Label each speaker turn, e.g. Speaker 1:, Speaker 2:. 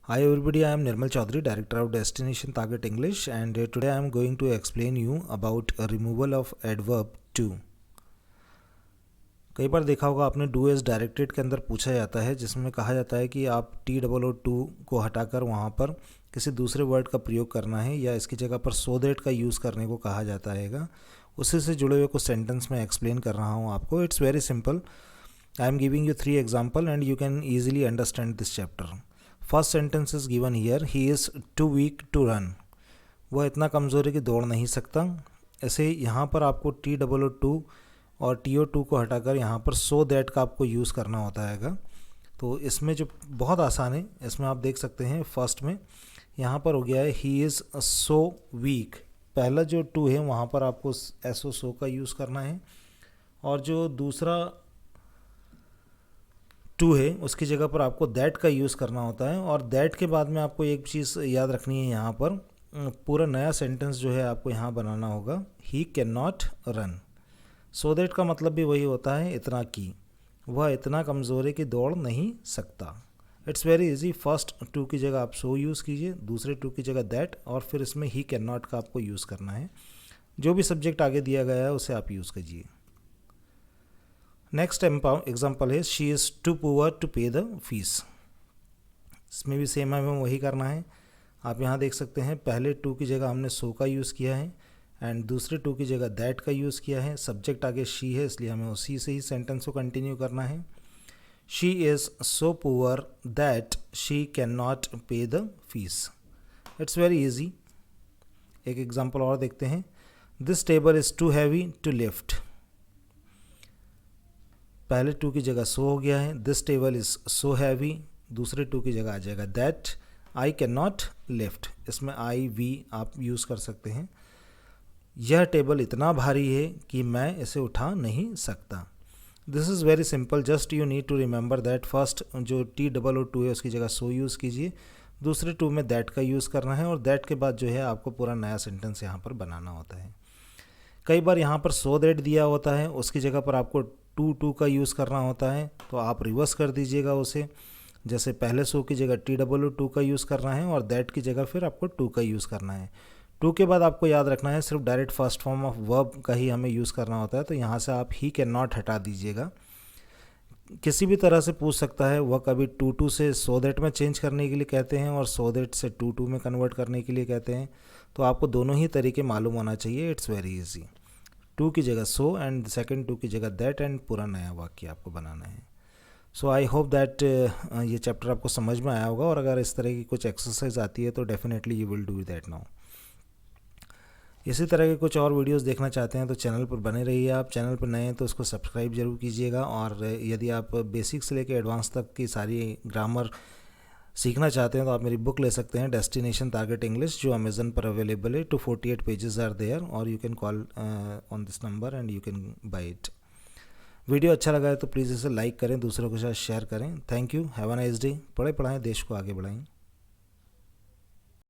Speaker 1: Hi everybody, I am Nirmal Chaudhary, Director of Destination Target English, and today I am going to explain you about a removal of adverb to। कई बार देखा होगा आपने do as directed के अंदर पूछा जाता है, जिसमें कहा जाता है कि आप TOO को हटाकर वहाँ पर किसी दूसरे वर्ड का प्रयोग करना है या इसकी जगह पर सो दैट का यूज़ करने को कहा जाता है। उसी से जुड़े हुए कुछ सेंटेंस में एक्सप्लेन कर रहा हूँ आपको। It's very simple. I am giving you 3 example and you can easily understand this chapter. First sentence is given here, he is too weak to run. वह इतना कमज़ोर है कि दौड़ नहीं सकता। ऐसे यहाँ पर आपको TOO और TO2 को हटाकर यहाँ पर सो दैट का आपको यूज़ करना होता है। तो इसमें जो बहुत आसान है, इसमें आप देख सकते हैं फर्स्ट में यहाँ पर हो गया है ही इज़ सो वीक। पहला जो टू है वहाँ पर आपको SO सो का यूज़ करना है, और जो दूसरा टू है उसकी जगह पर आपको दैट का यूज़ करना होता है। और दैट के बाद में आपको एक चीज़ याद रखनी है, यहाँ पर पूरा नया सेंटेंस जो है आपको यहाँ बनाना होगा, he can not run. So that का मतलब भी वही होता है, इतना की, वह इतना कमज़ोर है कि दौड़ नहीं सकता। It's very easy. First too की जगह आप सो यूज़ कीजिए, दूसरे टू की जगह दैट, और फिर इसमें ही कैन नॉट का आपको यूज़ करना है। जो भी सब्जेक्ट आगे दिया गया है उसे आप यूज़ कीजिए। नेक्स्ट एग्जाम्पल है, she is too poor to pay the fees. इसमें भी सेम हमें वही करना है। आप यहाँ देख सकते हैं पहले टू की जगह हमने सो का यूज़ किया है एंड दूसरे टू की जगह दैट का यूज़ किया है। सब्जेक्ट आगे शी है, इसलिए हमें उसी से ही सेंटेंस को कंटिन्यू करना है। She is so poor that she can not pay the fees. It's very easy. एक एग्जाम्पल और देखते हैं, this table is too heavy to lift. पहले टू की जगह सो हो गया है, this table is so heavy. दूसरे टू की जगह आ जाएगा that I can not lift. इसमें आई वी आप यूज़ कर सकते हैं। यह टेबल इतना भारी है कि मैं इसे उठा नहीं सकता। This is very simple. Just you need to remember that first जो TOO है उसकी जगह सो यूज़ कीजिए, दूसरे टू में दैट का यूज़ करना है, और दैट के बाद जो है आपको पूरा नया सेंटेंस यहाँ पर बनाना होता है। कई बार यहाँ पर सो दैट दिया होता है, उसकी जगह पर आपको टू का यूज़ करना होता है, तो आप रिवर्स कर दीजिएगा उसे। जैसे पहले सो की जगह TOO का यूज़ करना है और दैट की जगह फिर आपको टू का यूज़ करना है। टू के बाद आपको याद रखना है सिर्फ direct first form of verb का ही हमें यूज़ करना होता है। तो यहाँ से आप ही कैन नॉट हटा दीजिएगा। किसी भी तरह से पूछ सकता है, वह कभी टू से सो दैट में चेंज करने के लिए कहते हैं और सो दैट से टू में कन्वर्ट करने के लिए कहते हैं। तो आपको दोनों ही तरीके मालूम होना चाहिए। It's very easy. टू की जगह सो एंड सेकंड टू की जगह दैट, एंड पूरा नया वाक्य आपको बनाना है। सो आई होप दैट ये चैप्टर आपको समझ में आया होगा, और अगर इस तरह की कुछ एक्सरसाइज आती है तो definitely you will do that now. इसी तरह के कुछ और वीडियोस देखना चाहते हैं तो चैनल पर बने रहिए। आप चैनल पर नए हैं तो उसको सब्सक्राइब जरूर कीजिएगा, और यदि आप बेसिक से लेकर एडवांस तक की सारी ग्रामर सीखना चाहते हैं तो आप मेरी बुक ले सकते हैं, डेस्टिनेशन टारगेट इंग्लिश, जो अमेजन पर अवेलेबल है। 248 पेजेस आर देयर, और you can call on this number and you can buy it. Video अच्छा लगा है तो प्लीज़ इसे लाइक करें, दूसरों के साथ शेयर करें। Thank you. Have a nice day. पढ़ाएं देश को आगे बढ़ाएं।